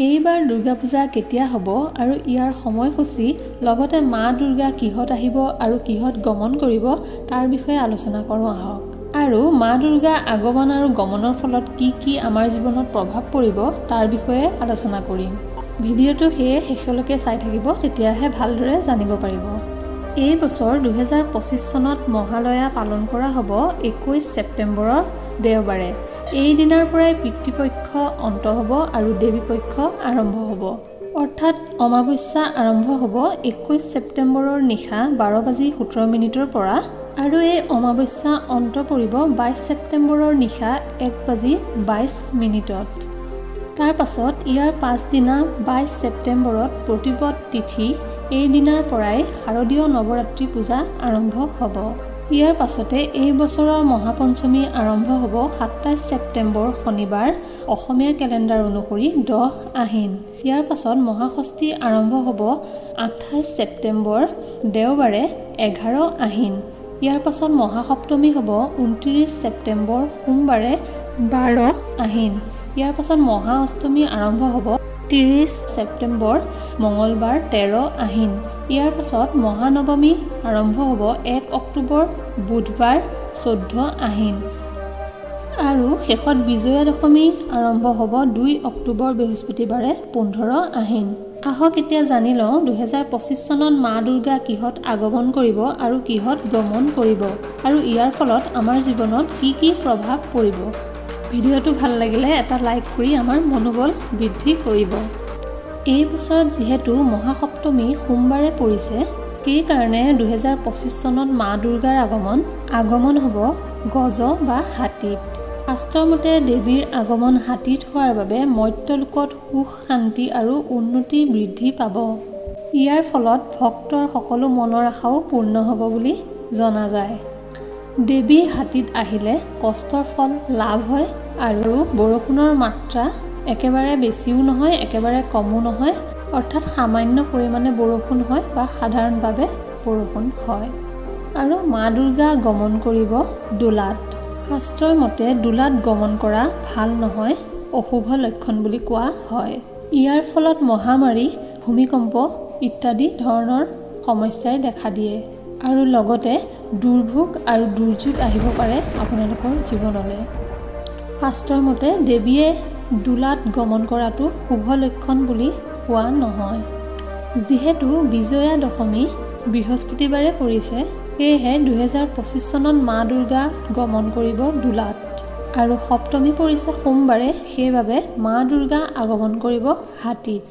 এইবাৰ দুৰ্গা পূজা কেতিয়া হ'ব আৰু ইয়াৰ সময়সূচী লগতে মা দুৰ্গা কিহত আহিব আৰু কিহত গমন কৰিব তাৰ বিষয়ে আলোচনা কৰোঁ আহক। আৰু মা দুৰ্গা আগমন আৰু গমনৰ ফলত কি আমাৰ জীৱনত প্ৰভাৱ পৰিব তাৰ বিষয়ে আলোচনা কৰিম। ভিডিঅ'টো শেষলৈকে চাই থাকিব, তেতিয়াহে ভালদৰে জানিব পাৰিব। এই বছৰ 2025 চনত মহালয়া পালন কৰা হ'ব 21 ছেপ্টেম্বৰৰ দেওবাৰে। এই দিনাৰ পৰাই পিতৃপক্ষ অন্ত হ'ব আৰু দেৱী পক্ষ আৰম্ভ হ'ব। অৰ্থাৎ অমাৱস্যা আৰম্ভ হ'ব 21 ছেপ্টেম্বৰৰ নিশা 12:17 পৰা আৰু এই অমাৱস্যা অন্ত পৰিব 22 ছেপ্টেম্বৰৰ নিশা 1:22। তাৰ পাছত ইয়াৰ পাছদিনা 22 ছেপ্টেম্বৰত প্ৰতিপদ তিথি। এই দিনাৰ পৰাই শাৰদীয় নৱৰাত্ৰি পূজা আৰম্ভ হ'ব। ইয়াৰ পাছতে এই বছৰৰ মহাপঞ্চমী আৰম্ভ হ'ব 27 ছেপ্টেম্বৰ শনিবাৰ অসমীয়া কেলেণ্ডাৰ অনুসৰি 10 আহিন। ইয়াৰ পাছত মহাষষ্ঠী আৰম্ভ হ'ব 28 ছেপ্টেম্বৰ দেওবাৰে 11 আহিন। ইয়াৰ পাছত মহাসপ্তমী হ'ব 29 ছেপ্টেম্বৰ সোমবাৰে 12 আহিন। ইয়াৰ পাছত মহা অষ্টমী আৰম্ভ হ'ব 30 ছেপ্টেম্বৰ মঙলবাৰ 13 আহিন। ইয়াৰ পাছত মহানৱমী আৰম্ভ হ'ব 1 অক্টোবৰ বুধবাৰ 14 আহিন। আৰু শেষত বিজয়া দশমী আৰম্ভ হ'ব 2 অক্টোবৰ বৃহস্পতিবাৰে 15 আহিন। আহক এতিয়া জানি লওঁ 2025 চনত মা দুৰ্গা কিহত আগমন কৰিব আৰু কিহত গমন কৰিব আৰু ইয়াৰ ফলত আমাৰ জীৱনত কি প্ৰভাৱ পৰিব। ভিডিঅ'টো ভাল লাগিলে এটা লাইক কৰি আমাৰ মনোবল বৃদ্ধি কৰিব। এই বছৰত যিহেতু মহাসপ্তমী সোমবাৰে পৰিছে, সেইকাৰণে 2025 চনত মা দুৰ্গাৰ আগমন হ'ব গজ বা হাতীত। শাস্ত্ৰৰ মতে দেৱীৰ আগমন হাতীত হোৱাৰ বাবে মৰ্ত্যলোকত সুখ শান্তি আৰু উন্নতি বৃদ্ধি পাব। ইয়াৰ ফলত ভক্তৰ সকলো মনৰ আশাও পূৰ্ণ হ'ব বুলি জনা যায়। দেৱী হাতীত আহিলে কষ্টৰ ফল লাভ হয় আৰু বৰষুণৰ মাত্ৰা একেবাৰে বেছিও নহয় একেবাৰে কমো নহয়, অৰ্থাৎ সামান্য পৰিমাণে বৰষুণ হয় বা সাধাৰণভাৱে বৰষুণ হয়। আৰু মা দুৰ্গা গমন কৰিব দোলাত। শাস্ত্ৰৰ মতে দোলাত গমন কৰা ভাল নহয়, অশুভ লক্ষণ বুলি কোৱা হয়। ইয়াৰ ফলত মহামাৰী ভূমিকম্প ইত্যাদি ধৰণৰ সমস্যাই দেখা দিয়ে আৰু লগতে দুৰ্ভোগ আৰু দুৰ্যোগ আহিব পাৰে আপোনালোকৰ জীৱনলৈ। শাস্ত্ৰৰ মতে দেৱীয়ে দোলাত গমন কৰাটো শুভ লক্ষণ বুলি কোৱা নহয়। যিহেতু বিজয়া দশমী বৃহস্পতিবাৰে পৰিছে, সেয়েহে 2025 চনত মা দুৰ্গা গমন কৰিব দোলাত আৰু সপ্তমী পৰিছে সোমবাৰে, সেইবাবে মা দুৰ্গা আগমন কৰিব হাতীত।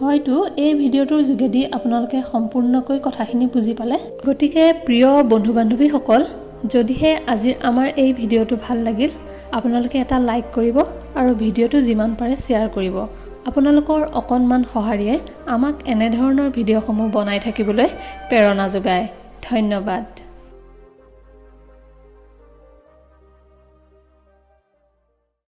হয়তো এই ভিডিঅ'টোৰ যোগেদি আপোনালোকে সম্পূৰ্ণকৈ কথাখিনি বুজি পালে। গতিকে প্ৰিয় বন্ধু বান্ধৱীসকল, যদিহে আজিৰ আমাৰ এই ভিডিঅ'টো ভাল লাগিল, আপোনালোকে এটা লাইক কৰিব আৰু ভিডিঅ'টো যিমান পাৰে শ্বেয়াৰ কৰিব। আপোনালোকৰ অকণমান সঁহাৰিয়ে আমাক এনেধৰণৰ ভিডিঅ'সমূহ বনাই থাকিবলৈ প্ৰেৰণা যোগায়। ধন্যবাদ।